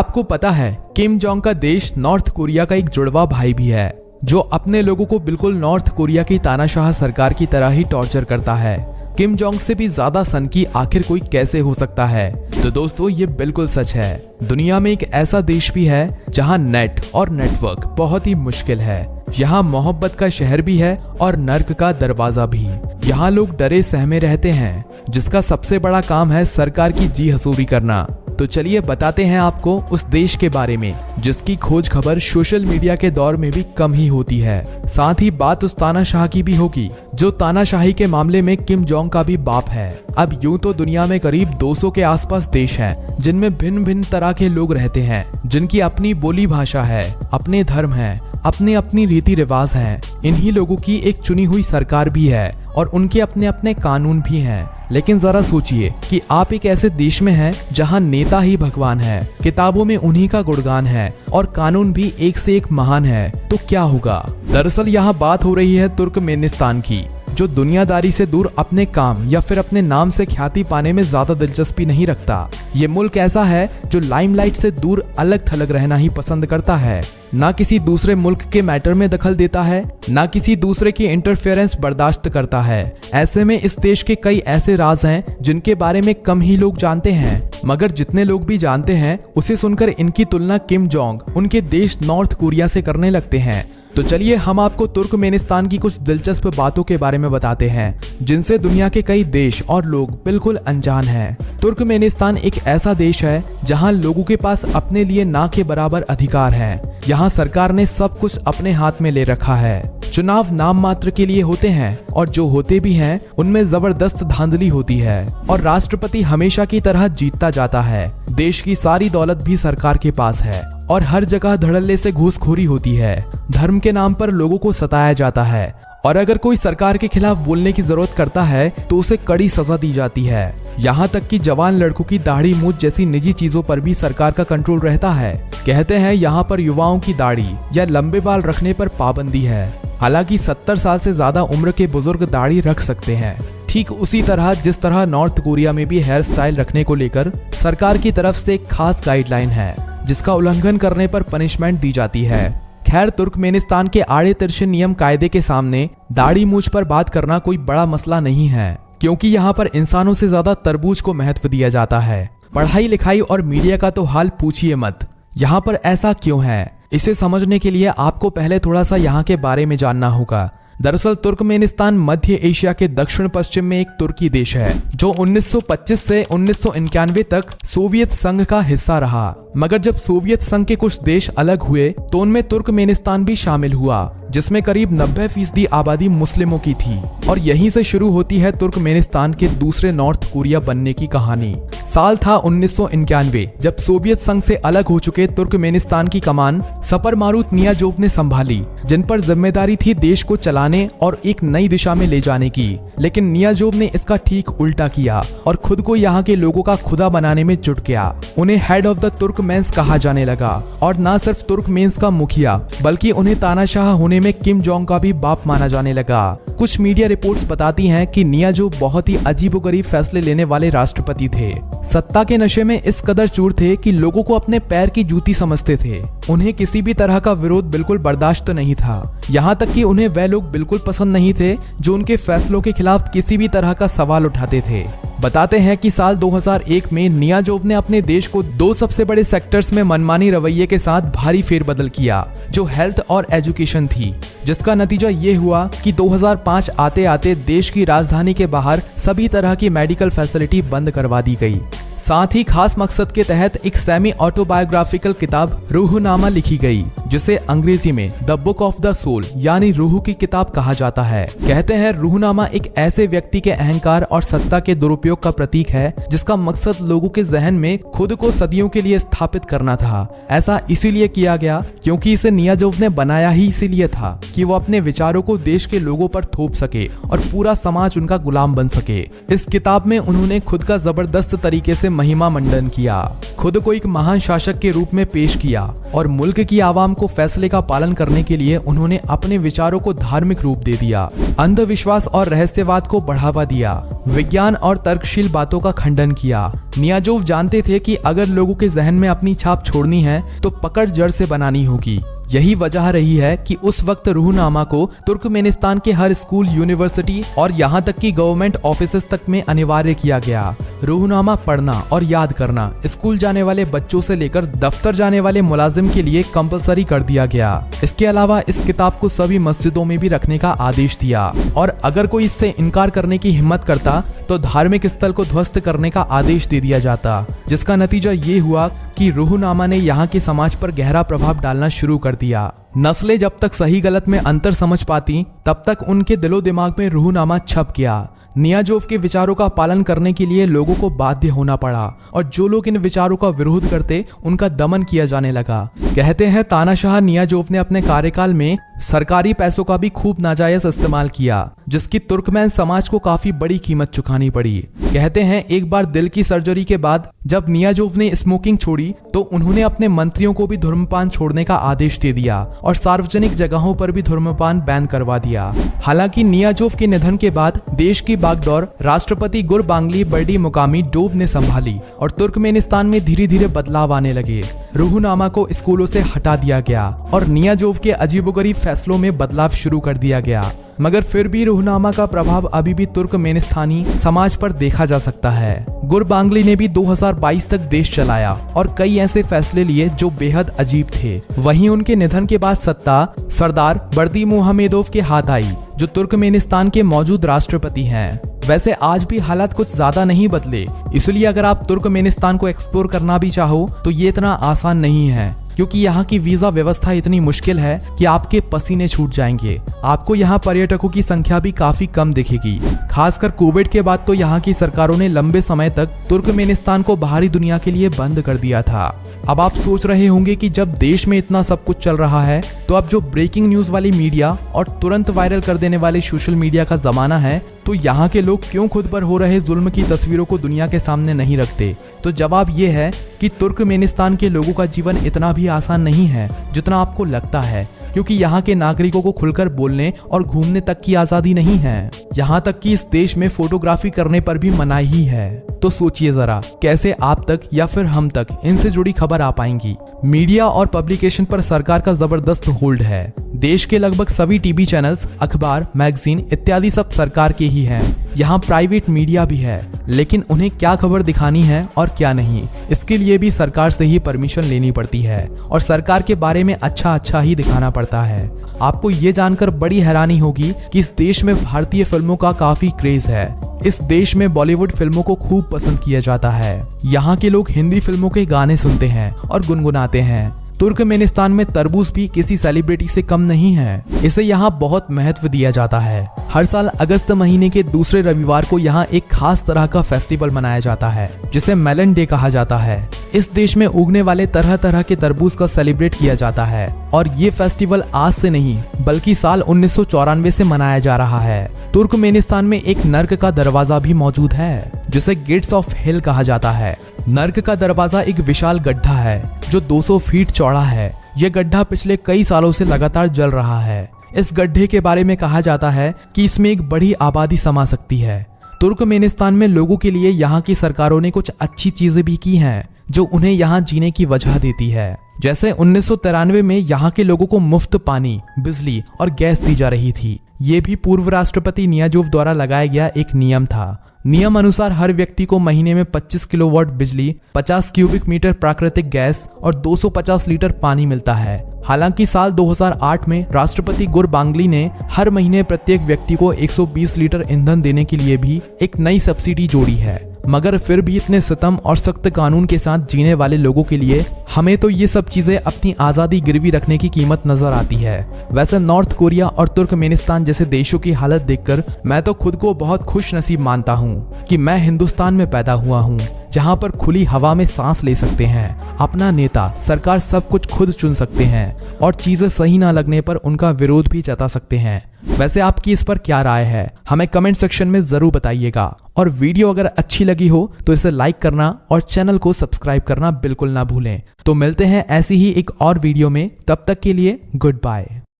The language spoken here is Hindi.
आपको पता है किम जोंग का देश नॉर्थ कोरिया का एक जुड़वा भाई भी है जो अपने लोगों को बिल्कुल नॉर्थ कोरिया की तानाशाह सरकार की तरह ही टॉर्चर करता है। किम जोंग से भी ज्यादा सनकी आखिर कोई कैसे हो सकता है? तो दोस्तों ये बिल्कुल सच है। दुनिया में एक ऐसा देश भी है जहां नेट और नेटवर्क बहुत ही मुश्किल है। यहाँ मोहब्बत का शहर भी है और नर्क का दरवाजा भी। यहाँ लोग डरे सहमे रहते हैं जिसका सबसे बड़ा काम है सरकार की जी हसूरी करना। तो चलिए बताते हैं आपको उस देश के बारे में जिसकी खोज खबर सोशल मीडिया के दौर में भी कम ही होती है। साथ ही बात उस तानाशाह की भी होगी जो तानाशाही के मामले में किम जोंग का भी बाप है। अब यूं तो दुनिया में करीब 200 के आसपास देश हैं जिनमें भिन्न भिन्न तरह के लोग रहते हैं, जिनकी अपनी बोली भाषा है, अपने धर्म है, अपनी अपनी रीति रिवाज हैं। इन्हीं लोगों की एक चुनी हुई सरकार भी है और उनके अपने अपने कानून भी हैं। लेकिन जरा सोचिए कि आप एक ऐसे देश में हैं जहां नेता ही भगवान है, किताबों में उन्हीं का गुणगान है और कानून भी एक से एक महान है, तो क्या होगा? दरअसल यहाँ बात हो रही है तुर्कमेनिस्तान की, जो दुनियादारी से दूर अपने काम या फिर अपने नाम से ख्याति पाने में ज्यादा दिलचस्पी नहीं रखता। ये मुल्क ऐसा है जो लाइमलाइट से दूर अलग थलग रहना ही पसंद करता है, ना किसी दूसरे मुल्क के मैटर में दखल देता है, ना किसी दूसरे की इंटरफेरेंस बर्दाश्त करता है। ऐसे में इस देश के कई ऐसे राज हैं जिनके बारे में कम ही लोग जानते हैं, मगर जितने लोग भी जानते हैं उसे सुनकर इनकी तुलना किम जोंग उनके देश नॉर्थ कोरिया से करने लगते हैं। तो चलिए हम आपको तुर्कमेनिस्तान की कुछ दिलचस्प बातों के बारे में बताते हैं जिनसे दुनिया के कई देश और लोग बिल्कुल अनजान हैं। तुर्कमेनिस्तान एक ऐसा देश है जहां लोगों के पास अपने लिए ना के बराबर अधिकार हैं। यहाँ सरकार ने सब कुछ अपने हाथ में ले रखा है। चुनाव नाम मात्र के लिए होते हैं और जो होते भी हैं उनमें जबरदस्त धांधली होती है और राष्ट्रपति हमेशा की तरह जीतता जाता है। देश की सारी दौलत भी सरकार के पास है और हर जगह धड़ल्ले से घूसखोरी होती है। धर्म के नाम पर लोगों को सताया जाता है और अगर कोई सरकार के खिलाफ बोलने की जरूरत करता है तो उसे कड़ी सजा दी जाती है। यहाँ तक कि जवान लड़कों की दाढ़ी मूछ जैसी निजी चीजों पर भी सरकार का कंट्रोल रहता है। कहते हैं यहाँ पर युवाओं की दाढ़ी या लंबे बाल रखने पर पाबंदी है, हालांकि 70 साल से ज्यादा उम्र के बुजुर्ग दाढ़ी रख सकते हैं। ठीक उसी तरह जिस तरह नॉर्थ कोरिया में भी हेयर स्टाइल रखने को लेकर सरकार की तरफ से एक खास गाइडलाइन है जिसका उल्लंघन करने पर पनिशमेंट दी जाती है। खैर तुर्कमेनिस्तान के आड़े तिरछे नियम कायदे के सामने दाढ़ी मूछ पर बात करना कोई बड़ा मसला नहीं है, क्योंकि यहाँ पर इंसानों से ज्यादा तरबूज को महत्व दिया जाता है। पढ़ाई लिखाई और मीडिया का तो हाल पूछिए मत। यहाँ पर ऐसा क्यों है, इसे समझने के लिए आपको पहले थोड़ा सा यहाँ के बारे में जानना होगा। दरअसल तुर्कमेनिस्तान मध्य एशिया के दक्षिण पश्चिम में एक तुर्की देश है जो 1925 से 1991 तक सोवियत संघ का हिस्सा रहा, मगर जब सोवियत संघ के कुछ देश अलग हुए तो उनमें तुर्कमेनिस्तान भी शामिल हुआ, जिसमें करीब 90% आबादी मुस्लिमों की थी। और यहीं से शुरू होती है तुर्कमेनिस्तान के दूसरे नॉर्थ कोरिया बनने की कहानी। साल था 1991 जब सोवियत संघ से अलग हो चुके तुर्कमेनिस्तान की कमान सपरमारुत नियाजोव ने संभाली, जिन पर जिम्मेदारी थी देश को चलाने और एक नई दिशा में ले जाने की। लेकिन नियाजोव ने इसका ठीक उल्टा किया और खुद को यहाँ के लोगों का खुदा बनाने में जुट गया। उन्हें हेड ऑफ द तुर्कमेन्स कहा जाने लगा और न सिर्फ तुर्कमेन्स का मुखिया बल्कि उन्हें तानाशाह होने में किम जोंग का भी बाप माना जाने लगा। कुछ मीडिया रिपोर्ट्स बताती हैं कि नियाजोव बहुत ही अजीबोगरीब फैसले लेने वाले राष्ट्रपति थे। सत्ता के नशे में इस कदर चूर थे कि लोगों को अपने पैर की जूती समझते थे। उन्हें किसी भी तरह का विरोध बिल्कुल बर्दाश्त नहीं था, यहाँ तक कि उन्हें वह लोग बिल्कुल पसंद नहीं थे जो उनके फैसलों के खिलाफ किसी भी तरह का सवाल उठाते थे। बताते हैं कि साल 2001 में नियाजोव ने अपने देश को दो सबसे बड़े सेक्टर्स में मनमानी रवैये के साथ भारी फेरबदल किया, जो हेल्थ और एजुकेशन थी, जिसका नतीजा ये हुआ कि 2005 आते आते देश की राजधानी के बाहर सभी तरह की मेडिकल फैसिलिटी बंद करवा दी गई। साथ ही खास मकसद के तहत एक सेमी ऑटोबायोग्राफिकल किताब रूहनामा लिखी गई, जिसे अंग्रेजी में the book of the soul यानी रूह की किताब कहा जाता है। कहते हैं रूहनामा एक ऐसे व्यक्ति के अहंकार और सत्ता के दुरुपयोग का प्रतीक है जिसका मकसद लोगों के जहन में खुद को सदियों के लिए स्थापित करना था। ऐसा इसीलिए किया गया क्योंकि इसे नियाजोव ने बनाया ही इसीलिए था कि वो अपने विचारों को देश के लोगों पर थोप सके और पूरा समाज उनका गुलाम बन सके। इस किताब में उन्होंने खुद का जबरदस्त तरीके से महिमा मंडन किया, खुद को एक महान शासक के रूप में पेश किया और मुल्क की आवाम को फैसले का पालन करने के लिए उन्होंने अपने विचारों को धार्मिक रूप दे दिया, अंधविश्वास और रहस्यवाद को बढ़ावा दिया। विज्ञान और तर्कशील बातों का खंडन किया। नियाज़ोव जानते थे कि अगर लोगों के जहन में अपनी छाप छोड़नी है तो पकड़ जड़ से बनानी होगी। यही वजह रही है कि उस वक्त रूहनामा को तुर्कमेनिस्तान के हर स्कूल, यूनिवर्सिटी और यहाँ तक कि गवर्नमेंट ऑफिसेस तक में अनिवार्य किया गया। रूहनामा पढ़ना और याद करना स्कूल जाने वाले बच्चों से लेकर दफ्तर जाने वाले मुलाजिम के लिए कंपलसरी कर दिया गया। इसके अलावा इस किताब को सभी मस्जिदों में भी रखने का आदेश दिया और अगर कोई इससे इनकार करने की हिम्मत करता तो धार्मिक स्थल को ध्वस्त करने का आदेश दे दिया जाता, जिसका नतीजा ये हुआ कि रूहनामा ने यहाँ के समाज पर गहरा प्रभाव डालना शुरू कर दिया। नस्लें जब तक सही गलत में अंतर समझ पाती तब तक उनके दिलो दिमाग में रूहनामा छप गया। नियाज़ोव के विचारों का पालन करने के लिए लोगों को बाध्य होना पड़ा और जो लोग इन विचारों का विरोध करते उनका दमन किया जाने लगा। कहते हैं तानाशाह नियाज़ोव ने अपने कार्यकाल में सरकारी पैसों का भी खूब नाजायज इस्तेमाल किया, जिसकी तुर्कमेन समाज को काफी बड़ी कीमत चुकानी पड़ी। कहते हैं एक बार दिल की सर्जरी के बाद जब नियाज़ोव ने स्मोकिंग छोड़ी तो उन्होंने अपने मंत्रियों को भी धूम्रपान छोड़ने का आदेश दे दिया और सार्वजनिक जगहों पर भी धूम्रपान बैन करवा दिया। हालांकि नियाज़ोव के निधन के बाद देश की बागडोर राष्ट्रपति गुरबांगली बर्डी-मुकामी डोब ने संभाली और तुर्कमेनिस्तान में धीरे धीरे बदलाव आने लगे। रूहनामा को स्कूलों से हटा दिया गया और नियाज़ोव के अजीबोगरीब फैसलों में बदलाव शुरू कर दिया गया, मगर फिर भी रूहनामा का प्रभाव अभी भी तुर्कमेनिस्तानी समाज पर देखा जा सकता है। गुरबांगली ने भी 2022 तक देश चलाया और कई ऐसे फैसले लिए जो बेहद अजीब थे। वहीं उनके निधन के बाद सत्ता सरदार बर्दीमुहमेदोव के हाथ आई, जो तुर्कमेनिस्तान के मौजूद राष्ट्रपति हैं। वैसे आज भी हालात कुछ ज्यादा नहीं बदले, इसलिए अगर आप तुर्कमेनिस्तान को एक्सप्लोर करना भी चाहो तो ये इतना आसान नहीं है, क्योंकि यहाँ की वीजा व्यवस्था इतनी मुश्किल है कि आपके पसीने छूट जाएंगे। आपको यहाँ पर्यटकों की संख्या भी काफी कम दिखेगी। खासकर कोविड के बाद तो यहाँ की सरकारों ने लंबे समय तक तुर्कमेनिस्तान को बाहरी दुनिया के लिए बंद कर दिया था। अब आप सोच रहे होंगे कि जब देश में इतना सब कुछ चल रहा है तो अब जो ब्रेकिंग न्यूज वाली मीडिया और तुरंत वायरल कर देने वाले सोशल मीडिया का जमाना है, तो यहाँ के लोग क्यों खुद पर हो रहे जुल्म की तस्वीरों को दुनिया के सामने नहीं रखते? तो जवाब ये है कि तुर्कमेनिस्तान के लोगों का जीवन इतना भी आसान नहीं है जितना आपको लगता है, क्योंकि यहाँ के नागरिकों को खुलकर बोलने और घूमने तक की आजादी नहीं है। यहाँ तक कि इस देश में फोटोग्राफी करने पर भी मनाही ही है। तो सोचिए जरा, कैसे आप तक या फिर हम तक इनसे जुड़ी खबर आ पाएंगी? मीडिया और पब्लिकेशन पर सरकार का जबरदस्त होल्ड है। देश के लगभग सभी टीवी चैनल्स, अखबार, मैगजीन इत्यादि सब सरकार के ही हैं। यहाँ प्राइवेट मीडिया भी है, लेकिन उन्हें क्या खबर दिखानी है और क्या नहीं, इसके लिए भी सरकार से ही परमिशन लेनी पड़ती है और सरकार के बारे में अच्छा ही दिखाना पड़ता है। आपको ये जानकर बड़ी हैरानी होगी कि इस देश में भारतीय फिल्मों का काफी क्रेज है। इस देश में बॉलीवुड फिल्मों को खूब पसंद किया जाता है। यहाँ के लोग हिंदी फिल्मों के गाने सुनते हैं और गुनगुनाते हैं। तुर्कमेनिस्तान में तरबूज भी किसी सेलिब्रिटी से कम नहीं है। इसे यहाँ बहुत महत्व दिया जाता है। हर साल अगस्त महीने के दूसरे रविवार को यहाँ एक खास तरह का फेस्टिवल मनाया जाता है, जिसे मेलन डे कहा जाता है। इस देश में उगने वाले तरह तरह के तरबूज का सेलिब्रेट किया जाता है और ये फेस्टिवल आज से नहीं बल्कि साल 1994 से मनाया जा रहा है। तुर्कमेनिस्तान में एक नर्क का दरवाजा भी मौजूद है, जिसे गेट्स ऑफ हेल कहा जाता है। नर्क का दरवाजा एक विशाल गड्ढा है जो 200 फीट चौड़ा है। यह गड्ढा पिछले कई सालों से लगातार जल रहा है। इस गड्ढे के बारे में कहा जाता है कि इसमें एक बड़ी आबादी समा सकती है। तुर्कमेनिस्तान में लोगों के लिए यहाँ की सरकारों ने कुछ अच्छी चीजें भी की हैं, जो उन्हें यहाँ जीने की वजह देती है। जैसे 1993 में यहाँ के लोगों को मुफ्त पानी, बिजली और गैस दी जा रही थी। ये भी पूर्व राष्ट्रपति नियाज़ोव द्वारा लगाया गया एक नियम था। नियम अनुसार हर व्यक्ति को महीने में 25 किलोवाट बिजली, 50 क्यूबिक मीटर प्राकृतिक गैस और 250 लीटर पानी मिलता है। हालांकि साल 2008 में राष्ट्रपति गुरबांगली ने हर महीने प्रत्येक व्यक्ति को 120 लीटर ईंधन देने के लिए भी एक नई सब्सिडी जोड़ी है। मगर फिर भी इतने सितम और सख्त कानून के साथ जीने वाले लोगों के लिए हमें तो ये सब चीजें अपनी आजादी गिरवी रखने की कीमत नजर आती है। वैसे नॉर्थ कोरिया और तुर्कमेनिस्तान जैसे देशों की हालत देखकर मैं तो खुद को बहुत खुश नसीब मानता हूँ कि मैं हिंदुस्तान में पैदा हुआ हूँ, जहाँ पर खुली हवा में सांस ले सकते हैं, अपना नेता, सरकार सब कुछ खुद चुन सकते हैं और चीजें सही ना लगने पर उनका विरोध भी जता सकते हैं। वैसे आपकी इस पर क्या राय है, हमें कमेंट सेक्शन में जरूर बताइएगा। और वीडियो अगर अच्छी लगी हो तो इसे लाइक करना और चैनल को सब्सक्राइब करना बिल्कुल ना भूलें। तो मिलते हैं ऐसी ही एक और वीडियो में, तब तक के लिए गुड बाय।